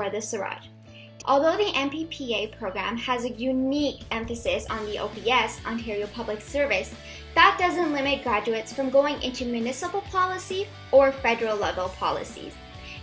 for the Suraj. Although the MPPA program has a unique emphasis on the OPS, Ontario Public Service, that doesn't limit graduates from going into municipal policy or federal level policies.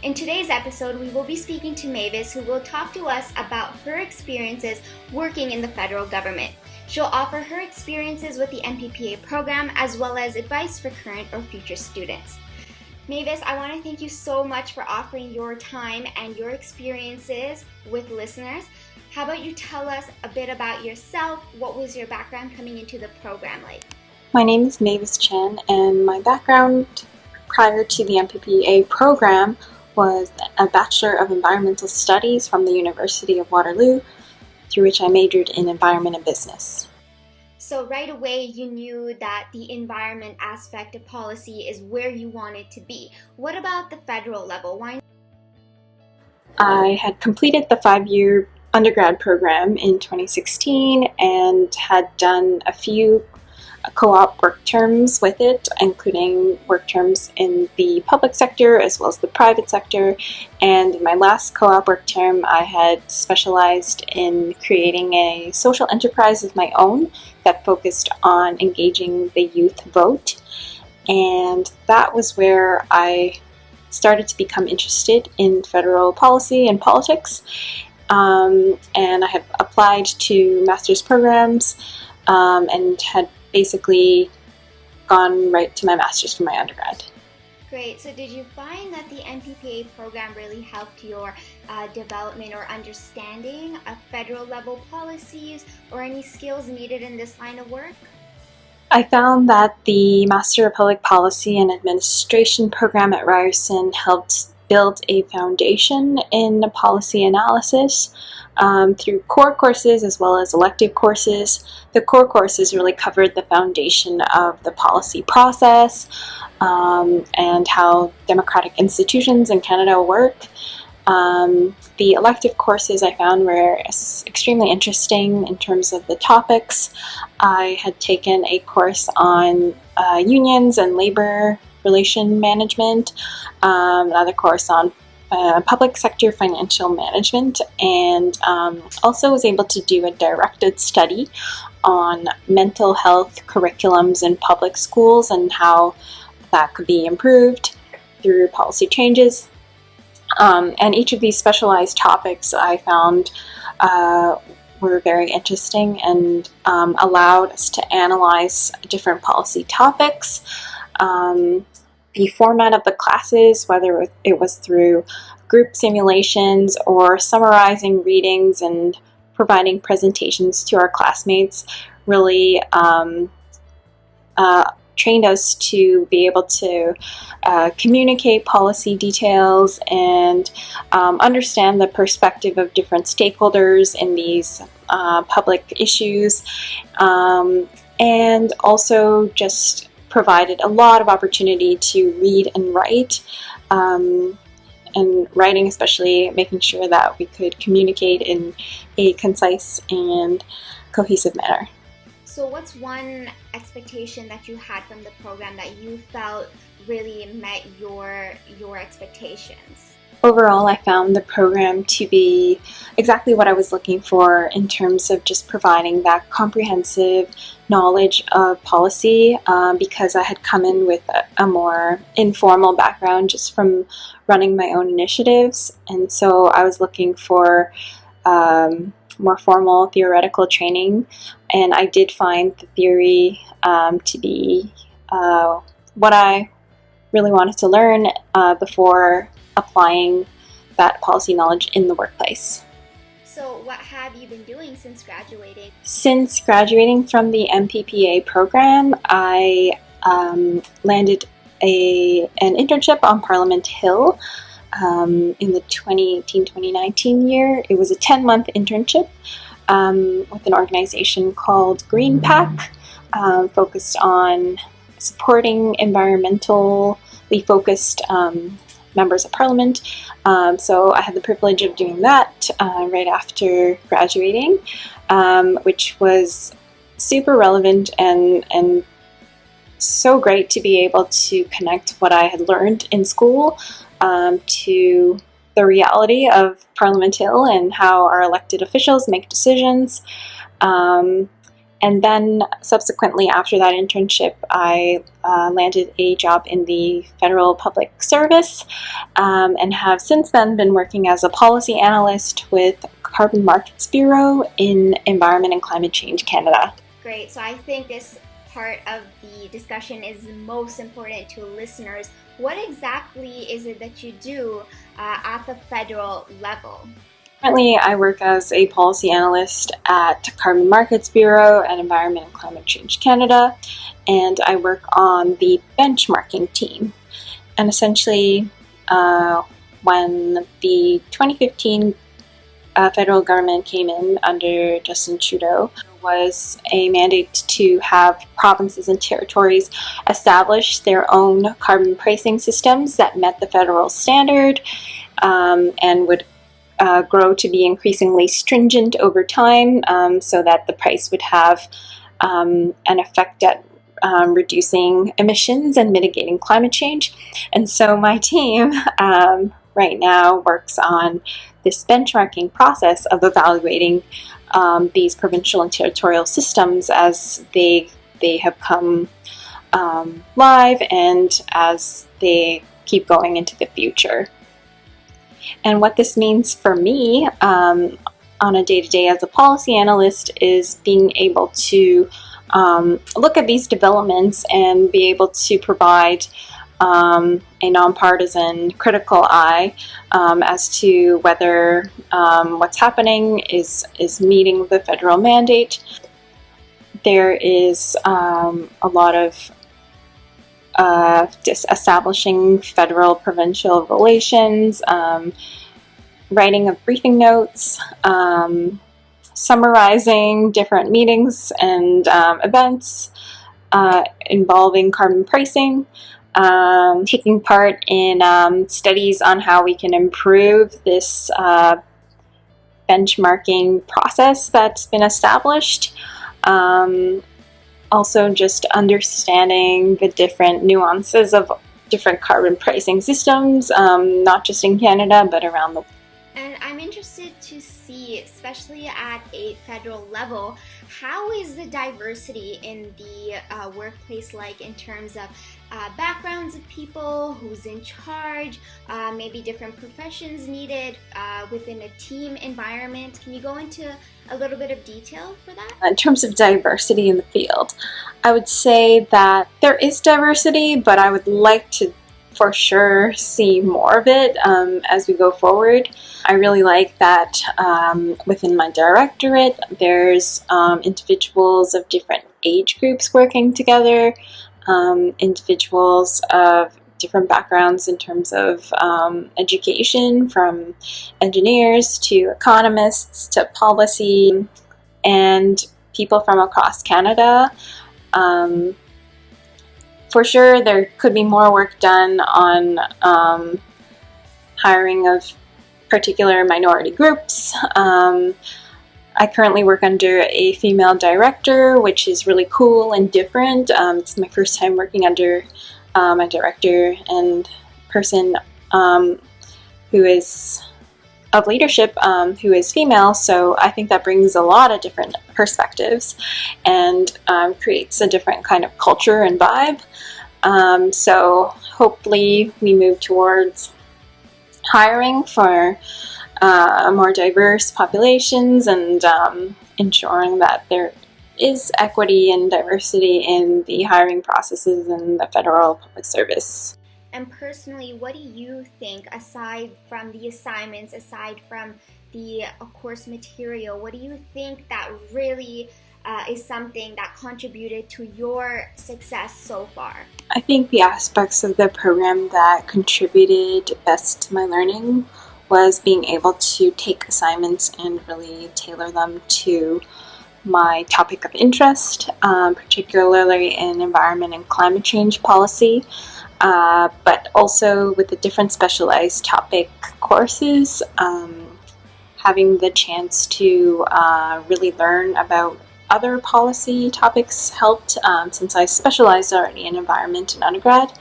In today's episode, we will be speaking to Mavis, who will talk to us about her experiences working in the federal government. She'll offer her experiences with the MPPA program as well as advice for current or future students. Mavis, I want to thank you so much for offering your time and your experiences with listeners. How about you tell us a bit about yourself? What was your background coming into the program like? My name is Mavis Chan, and my background prior to the MPPA program was a Bachelor of Environmental Studies from the University of Waterloo, through which I majored in Environment and Business. So right away you knew that the environment aspect of policy is where you wanted to be. What about the federal level? Why? I had completed the 5-year undergrad program in 2016 and had done a few co-op work terms with it, including work terms in the public sector as well as the private sector. And in my last co-op work term, I had specialized in creating a social enterprise of my own that focused on engaging the youth vote. And that was where I started to become interested in federal policy and politics. And I had applied to master's programs and had basically gone right to my master's for my undergrad. Great. So did you find that the MPPA program really helped your development or understanding of federal level policies or any skills needed in this line of work? I found that the Master of Public Policy and Administration program at Ryerson helped build a foundation in policy analysis through core courses as well as elective courses. The core courses really covered the foundation of the policy process and how democratic institutions in Canada work. The elective courses I found were extremely interesting in terms of the topics. I had taken a course on unions and labor relation management, another course on public sector financial management, and also was able to do a directed study on mental health curriculums in public schools and how that could be improved through policy changes. And each of these specialized topics I found were very interesting and allowed us to analyze different policy topics. The format of the classes, whether it was through group simulations or summarizing readings and providing presentations to our classmates, really trained us to be able to communicate policy details and understand the perspective of different stakeholders in these public issues, and also just provided a lot of opportunity to read and write, and writing especially, making sure that we could communicate in a concise and cohesive manner. So what's one expectation that you had from the program that you felt really met your expectations? Overall, I found the program to be exactly what I was looking for in terms of just providing that comprehensive knowledge of policy, because I had come in with a more informal background just from running my own initiatives. And so I was looking for more formal theoretical training, and I did find the theory to be what I really wanted to learn before applying that policy knowledge in the workplace. So what have you been doing since graduating? Since graduating from the MPPA program, I landed an internship on Parliament Hill in the 2018-2019 year. It was a 10-month internship with an organization called Green Pack, focused on supporting environmentally focused members of Parliament. So I had the privilege of doing that right after graduating, which was super relevant and so great to be able to connect what I had learned in school to the reality of Parliament Hill and how our elected officials make decisions. And then subsequently after that internship, I landed a job in the federal public service and have since then been working as a policy analyst with Carbon Markets Bureau in Environment and Climate Change Canada. Great. So I think this part of the discussion is most important to listeners. What exactly is it that you do at the federal level? Currently, I work as a policy analyst at Carbon Markets Bureau and Environment and Climate Change Canada, and I work on the benchmarking team. And essentially, when the 2015 federal government came in under Justin Trudeau, there was a mandate to have provinces and territories establish their own carbon pricing systems that met the federal standard and would grow to be increasingly stringent over time so that the price would have an effect at reducing emissions and mitigating climate change. And so my team right now works on this benchmarking process of evaluating these provincial and territorial systems as they have come live and as they keep going into the future. And what this means for me on a day-to-day as a policy analyst is being able to look at these developments and be able to provide a nonpartisan critical eye as to whether what's happening is meeting the federal mandate. There is a lot of establishing federal-provincial relations, writing of briefing notes, summarizing different meetings and events involving carbon pricing, taking part in studies on how we can improve this benchmarking process that's been established. Also just understanding the different nuances of different carbon pricing systems, not just in Canada, but around the world. And I'm interested to see, especially at a federal level, how is the diversity in the workplace like in terms of backgrounds of people, who's in charge, maybe different professions needed within a team environment? Can you go into a little bit of detail for that? In terms of diversity in the field, I would say that there is diversity, but I would like to for sure see more of it as we go forward. I really like that within my directorate there's individuals of different age groups working together, individuals of different backgrounds in terms of education, from engineers to economists to policy, and people from across Canada. For sure, there could be more work done on hiring of particular minority groups. I currently work under a female director, which is really cool and different. It's my first time working under a director and person who is of leadership who is female, so I think that brings a lot of different perspectives and creates a different kind of culture and vibe. So hopefully we move towards hiring for more diverse populations and ensuring that there is equity and diversity in the hiring processes in the federal public service. And personally, what do you think, aside from the assignments, aside from the course material, what do you think that really is something that contributed to your success so far? I think the aspects of the program that contributed best to my learning was being able to take assignments and really tailor them to my topic of interest, particularly in environment and climate change policy. But also with the different specialized topic courses, having the chance to really learn about other policy topics helped since I specialized already in environment in undergrad.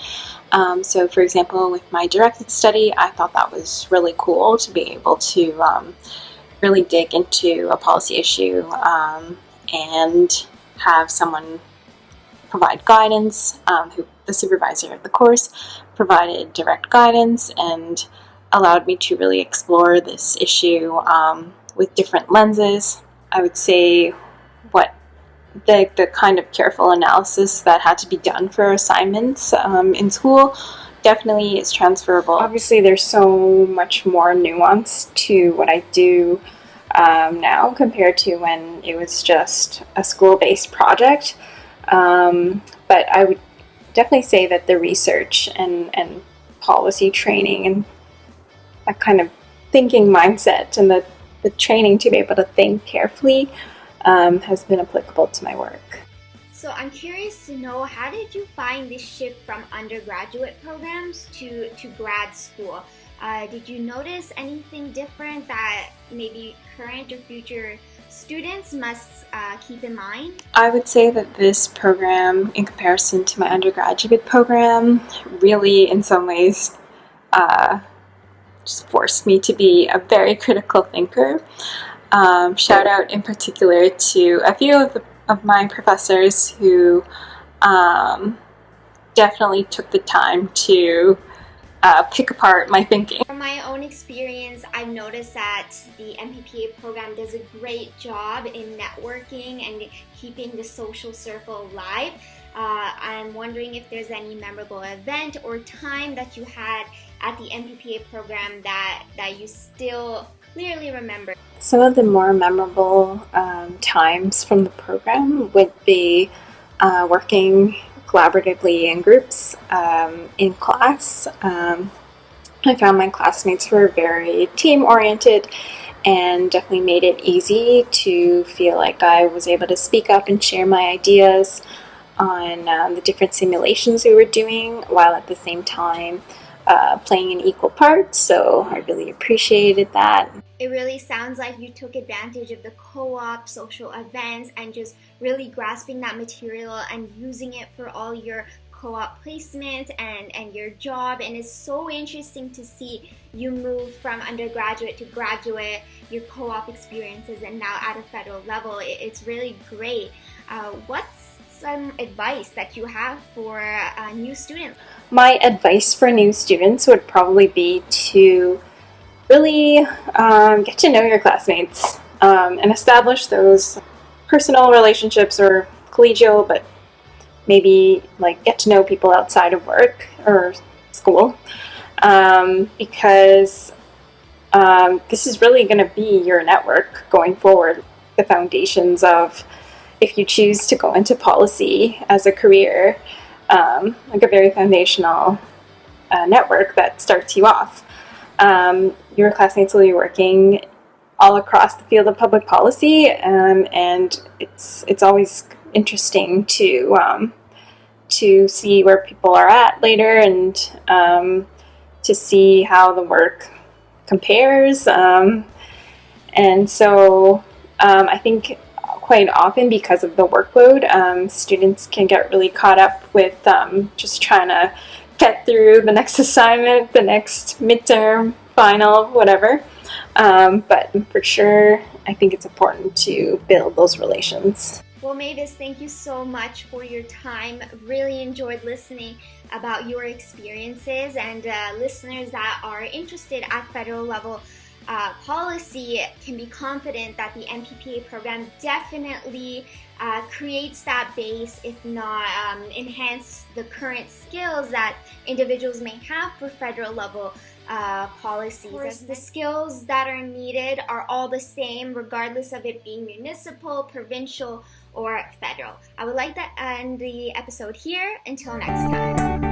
So for example, with my directed study, I thought that was really cool to be able to really dig into a policy issue and have someone provide guidance, who the supervisor of the course provided direct guidance and allowed me to really explore this issue with different lenses. I would say what the kind of careful analysis that had to be done for assignments in school definitely is transferable. Obviously, there's so much more nuance to what I do now compared to when it was just a school-based project. But I would definitely say that the research and policy training and that kind of thinking mindset and the training to be able to think carefully has been applicable to my work. So I'm curious to know, how did you find this shift from undergraduate programs to grad school? Did you notice anything different that maybe current or future students must keep in mind? I would say that this program, in comparison to my undergraduate program, really in some ways just forced me to be a very critical thinker. Shout out in particular to a few of my professors who definitely took the time to pick apart my thinking. From my own experience, I've noticed that the MPPA program does a great job in networking and keeping the social circle alive. I'm wondering if there's any memorable event or time that you had at the MPPA program that you still clearly remember. Some of the more memorable times from the program would be working collaboratively in groups in class. I found my classmates were very team-oriented and definitely made it easy to feel like I was able to speak up and share my ideas on the different simulations we were doing, while at the same time playing an equal part, so I really appreciated that. It really sounds like you took advantage of the co-op social events and just really grasping that material and using it for all your co-op placement and your job, and it's so interesting to see you move from undergraduate to graduate, your co-op experiences, and now at a federal level. It's really great. What's some advice that you have for new students? My advice for new students would probably be to really get to know your classmates and establish those personal relationships, or collegial, but maybe like get to know people outside of work or school, because this is really going to be your network going forward. The foundations of, if you choose to go into policy as a career, like a very foundational network that starts you off. Your classmates will be working all across the field of public policy, and it's always interesting to see where people are at later, and to see how the work compares. And so I think quite often, because of the workload, students can get really caught up with just trying to get through the next assignment, the next midterm, final, whatever. But for sure, I think it's important to build those relations. Well, Mavis, thank you so much for your time. Really enjoyed listening about your experiences, and listeners that are interested at federal level policy can be confident that the MPPA program definitely creates that base, if not enhance the current skills that individuals may have for federal level policies. Of course, the skills that are needed are all the same, regardless of it being municipal, provincial, or federal. I would like to end the episode here. Until next time.